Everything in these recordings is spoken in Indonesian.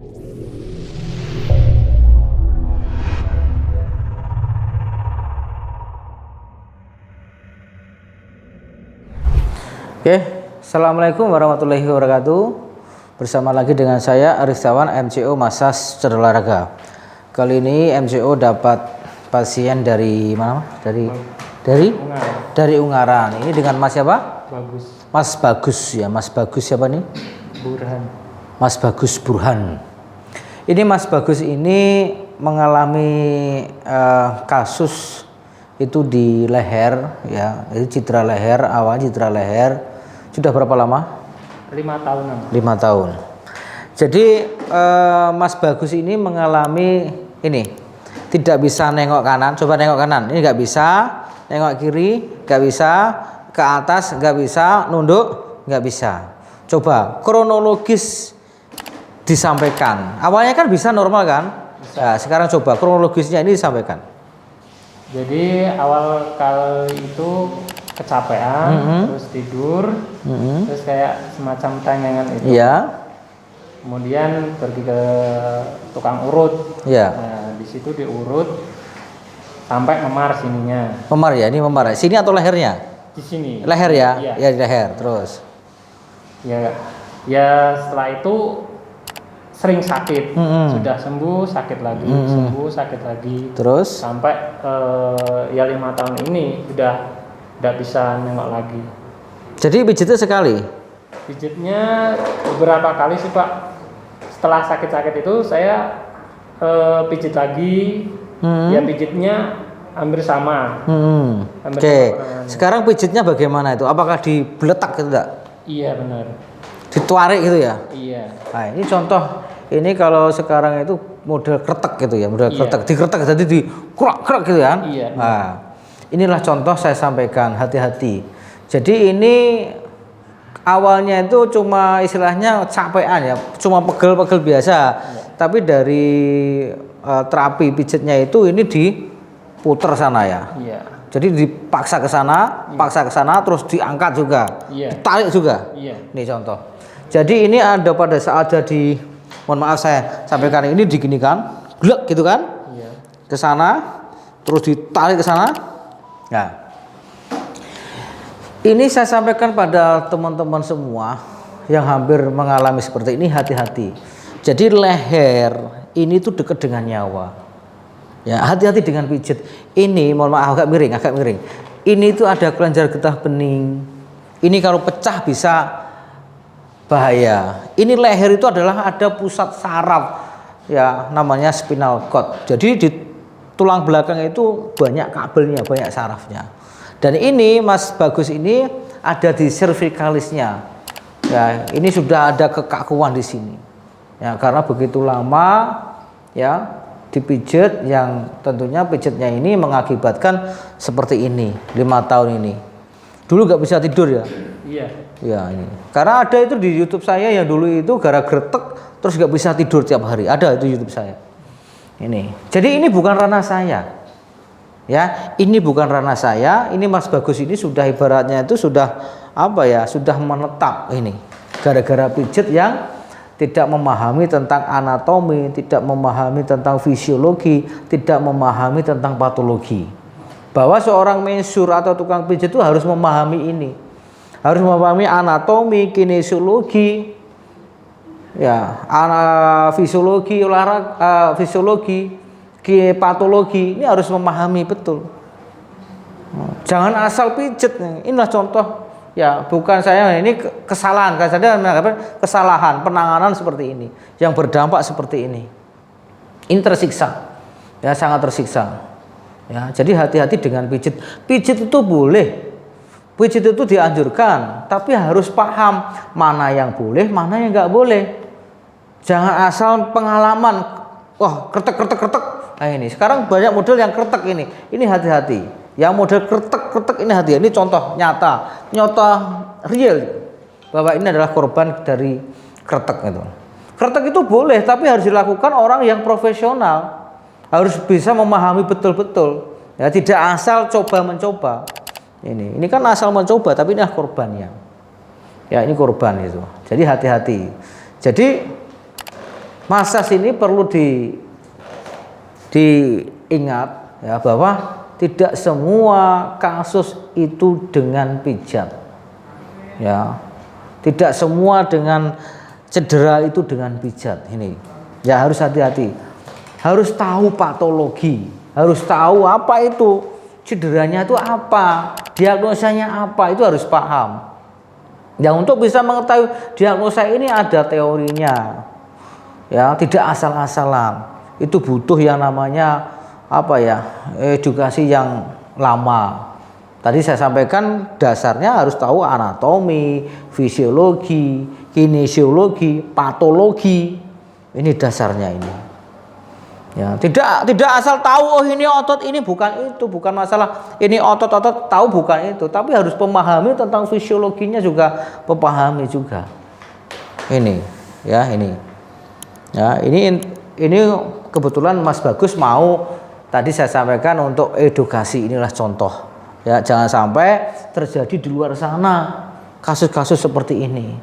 Oke, assalamualaikum warahmatullahi wabarakatuh. Bersama lagi dengan saya Arif Tawan, MCO Massage Cedolaraga. Kali ini MCO dapat pasien dari mana? Dari Ungaran. Ini dengan Mas siapa? Bagus. Mas Bagus ya, Mas Bagus siapa nih? Burhan. Mas Bagus Burhan. Ini Mas Bagus ini mengalami kasus itu di leher ya, itu cedera leher, awal cedera leher. Sudah berapa lama? 5 tahunan. 5 tahun. Jadi Mas Bagus ini mengalami ini, tidak bisa nengok kanan. Coba nengok kanan, ini nggak bisa. Nengok kiri nggak bisa. Ke atas nggak bisa. Nunduk nggak bisa. Coba kronologis disampaikan. Awalnya kan bisa normal kan? Bisa. Nah, sekarang coba kronologisnya ini disampaikan. Jadi awal kali itu kecapean, terus tidur, terus kayak semacam tengengan itu. Iya. Kemudian pergi ke tukang urut. Iya. Nah, di situ diurut sampai memar sininya. Memar ya, ini memar. Sini atau lehernya? Di sini. Leher ya? Iya. Ya di leher. Terus. Ya setelah itu sering sakit. Sudah sembuh, sakit lagi, sembuh, sakit lagi. Terus? Sampai ya 5 tahun ini udah tidak bisa nengok lagi. Jadi pijitnya sekali? Pijitnya beberapa kali sih Pak. Setelah sakit-sakit itu saya pijit lagi. Ya pijitnya hampir sama. Oke. Sekarang pijitnya bagaimana itu? Apakah dibeletak gitu enggak? Iya benar. Ditarik gitu ya? Iya. Nah ini contoh. Ini kalau sekarang itu model kretek gitu ya, model kretek. Dikretek jadi dikerak-kerak gitu kan? Iya. Nah, inilah contoh saya sampaikan, hati-hati. Jadi ini awalnya itu cuma istilahnya capean ya, cuma pegel-pegel biasa. Iya. Tapi dari terapi pijitnya itu ini diputer sana ya. Iya. Jadi dipaksa ke sana, paksa ke sana, terus diangkat juga, ditarik juga. Iya. Ini contoh. Jadi ini ada pada saat jadi, mohon maaf saya sampaikan ini diginikan, glek gitu kan? Iya. Ke sana, terus ditarik ke sana. Nah, ini saya sampaikan pada teman-teman semua yang hampir mengalami seperti ini, hati-hati. Jadi leher ini tuh dekat dengan nyawa. Ya, hati-hati dengan pijit. Ini mohon maaf agak miring. Ini tuh ada kelenjar getah bening. Ini kalau pecah bisa bahaya. Ini leher itu adalah ada pusat saraf ya, namanya spinal cord. Jadi di tulang belakang itu banyak kabelnya, banyak sarafnya. Dan ini Mas Bagus ini ada di cervicalisnya. Ya, ini sudah ada kekakuan di sini. Ya, karena begitu lama ya dipijit, yang tentunya pijitnya ini mengakibatkan seperti ini 5 tahun ini. Dulu nggak bisa tidur ya? Iya. Ya ini. Karena ada itu di YouTube saya yang dulu itu gara gretek terus nggak bisa tidur tiap hari. Ada itu YouTube saya. Ini. Jadi ini bukan ranah saya. Ya, ini bukan ranah saya. Ini Mas Bagus ini sudah ibaratnya itu sudah apa ya? Sudah menetap ini. Gara-gara pijit yang tidak memahami tentang anatomi, tidak memahami tentang fisiologi, tidak memahami tentang patologi. Bahwa seorang mensur atau tukang pijit itu harus memahami ini. Harus memahami anatomi, kinesiologi, ya, fisiologi, olahraga, fisiologi, patologi. Ini harus memahami betul. Jangan asal pijit. Inilah contoh. Ya, bukan saya, ini kesalahan. Saya menganggap kesalahan penanganan seperti ini yang berdampak seperti ini. Ini tersiksa. Ya, sangat tersiksa. Ya, jadi hati-hati dengan pijit. Pijit itu boleh. Pijit itu dianjurkan, tapi harus paham mana yang boleh, mana yang nggak boleh. Jangan asal pengalaman. Wah, kretek. Nah, ini sekarang banyak model yang kretek ini. Ini hati-hati. Yang model kretek ini hati, ini contoh nyata real bahwa ini adalah korban dari kretek itu. Kretek itu boleh, tapi harus dilakukan orang yang profesional, harus bisa memahami betul-betul. Ya, tidak asal coba-mencoba. Ini kan asal mencoba, tapi ini adalah korbannya. Ya, ini korban itu. Jadi hati-hati. Jadi Masas ini perlu diingat ya, bahwa tidak semua kasus itu dengan pijat. Ya. Tidak semua dengan cedera itu dengan pijat. Ini. Ya harus hati-hati. Harus tahu patologi, harus tahu apa itu cederanya itu apa, diagnosanya apa, itu harus paham. Ya untuk bisa mengetahui diagnosa ini ada teorinya. Ya, tidak asal-asalan. Itu butuh yang namanya apa ya? Edukasi yang lama. Tadi saya sampaikan dasarnya harus tahu anatomi, fisiologi, kinesiologi, patologi. Ini dasarnya ini. Ya, tidak asal tahu oh ini otot, ini bukan itu, bukan masalah ini otot tahu bukan itu, tapi harus memahami tentang fisiologinya juga, memahami juga. Ini, ya ini. Ya, ini kebetulan Mas Bagus mau tadi saya sampaikan untuk edukasi, inilah contoh. Ya, jangan sampai terjadi di luar sana kasus-kasus seperti ini.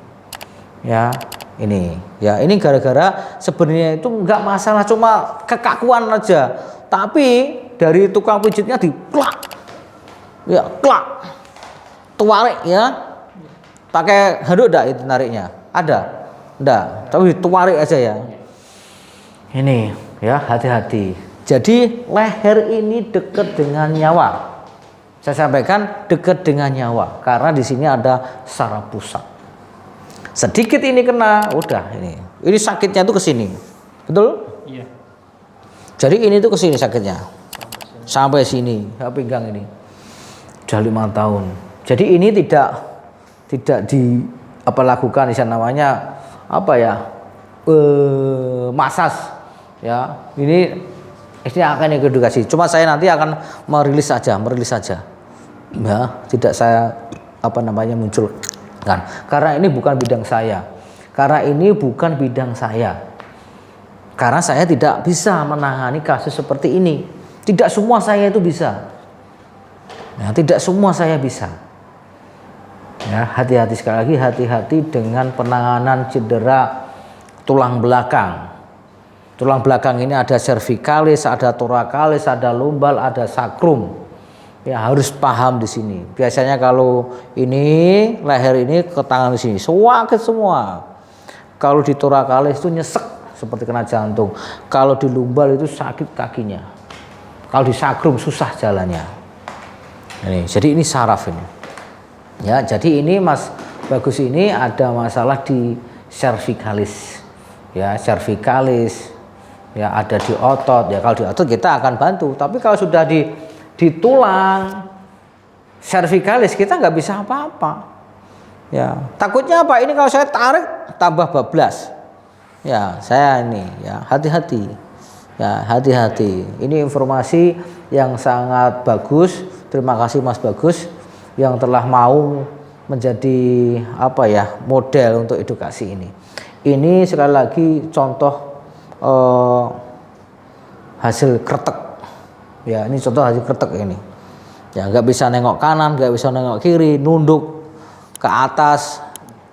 Ya, ini. Ya, ini gara-gara sebenarnya itu enggak masalah cuma kekakuan aja. Tapi dari tukang pijitnya diklak. Ya, klak. Tuarik ya. Pakai handuk enggak itu nariknya? Ada? Enggak, tapi tuarik aja ya. Ini, ya, hati-hati. Jadi leher ini dekat dengan nyawa. Saya sampaikan dekat dengan nyawa karena di sini ada saraf pusat. Sedikit ini kena, udah ini sakitnya tuh ke sini, betul? Iya. Jadi ini tuh ke sini sakitnya, sampai sini, pinggang ini, udah 5 tahun. Jadi ini tidak lakukan, namanya apa ya, masas, ya. Ini akan edukasi. Cuma saya nanti akan merilis saja, ya, tidak saya muncul. Kan? Karena ini bukan bidang saya. Karena saya tidak bisa menangani kasus seperti ini. Tidak semua saya itu bisa. Ya, tidak semua saya bisa. Ya, hati-hati sekali lagi, hati-hati dengan penanganan cedera tulang belakang. Tulang belakang ini ada cervicalis, ada thoracalis, ada lumbal, ada sacrum. Ya harus paham di sini. Biasanya kalau ini leher ini ke tangan di sini, sakit semua. Kalau di thoracalis itu nyesek seperti kena jantung. Kalau di lumbal itu sakit kakinya. Kalau di sacrum susah jalannya. Ini, jadi ini saraf ini. Ya, jadi ini Mas Bagus ini ada masalah di cervicalis. Ya, cervicalis. Ya, ada di otot. Ya, kalau di otot kita akan bantu. Tapi kalau sudah di tulang cervicalis kita nggak bisa apa-apa. Ya, takutnya apa? Ini kalau saya tarik tambah bablas. Ya, saya ini ya hati-hati. Ya, hati-hati. Ini informasi yang sangat bagus. Terima kasih Mas Bagus yang telah mau menjadi model untuk edukasi ini. Ini sekali lagi contoh hasil kretek. Ya, ini contoh hasil kretek ini. Ya, nggak bisa nengok kanan, nggak bisa nengok kiri, nunduk ke atas,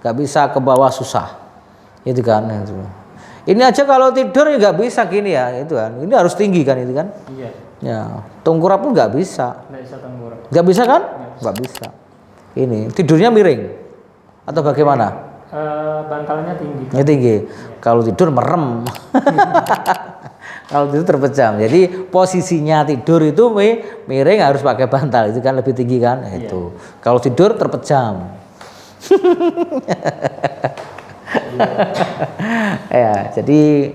nggak bisa ke bawah, susah. Itu kan. Ini aja kalau tidur ya nggak bisa gini ya, itu kan. Ini harus tinggi kan itu kan. Iya. Ya, tengkurap pun nggak bisa. Nggak bisa tengkurap. Nggak bisa kan? Nggak bisa. Ini tidurnya miring atau bagaimana? Bantalnya tinggi. Ini tinggi. Ya. Kalau tidur merem. Kalau tidur terpejam. Jadi posisinya tidur itu miring harus pakai bantal. Itu kan lebih tinggi kan? Iya. Itu. Kalau tidur terpejam. Ya, jadi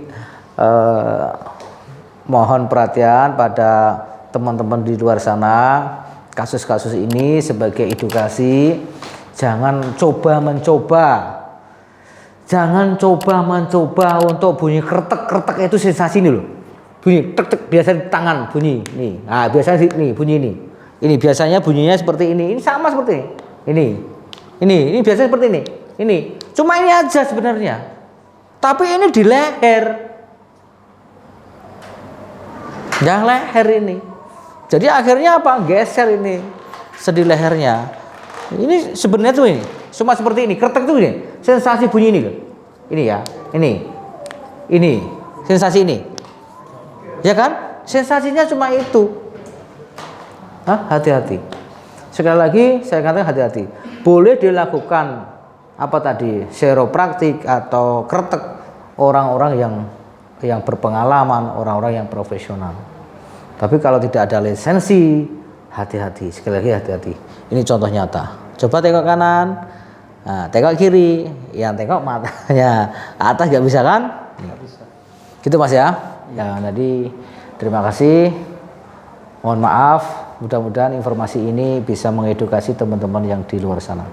mohon perhatian pada teman-teman di luar sana. Kasus-kasus ini sebagai edukasi. Jangan mencoba untuk bunyi kretek itu sensasi ini loh. Bunyi tek biasa di tangan bunyi nih. Nah, biasanya nih bunyi ini. Ini biasanya bunyinya seperti ini. Ini sama seperti ini. Ini biasanya seperti ini. Ini. Cuma ini aja sebenarnya. Tapi ini di leher. Yang leher ini. Jadi akhirnya apa? Geser ini sendi lehernya. Ini sebenarnya tuh ini. Cuma seperti ini. Kretek tuh ini. Sensasi bunyi ini loh. Ini ya. Ini. ini, sensasi ini. Ya kan? Sensasinya cuma itu. Hati-hati. Sekali lagi saya katakan hati-hati. Boleh dilakukan apa tadi? Seropraktik atau kretek orang-orang yang berpengalaman, orang-orang yang profesional. Tapi kalau tidak ada lisensi, hati-hati. Sekali lagi hati-hati. Ini contoh nyata. Coba tengok kanan, nah, tengok kiri, yang tengok matanya. Atas nggak bisa kan? Nggak bisa. Gitu Mas ya. Ya, jadi terima kasih. Mohon maaf. Mudah-mudahan informasi ini bisa mengedukasi teman-teman yang di luar sana.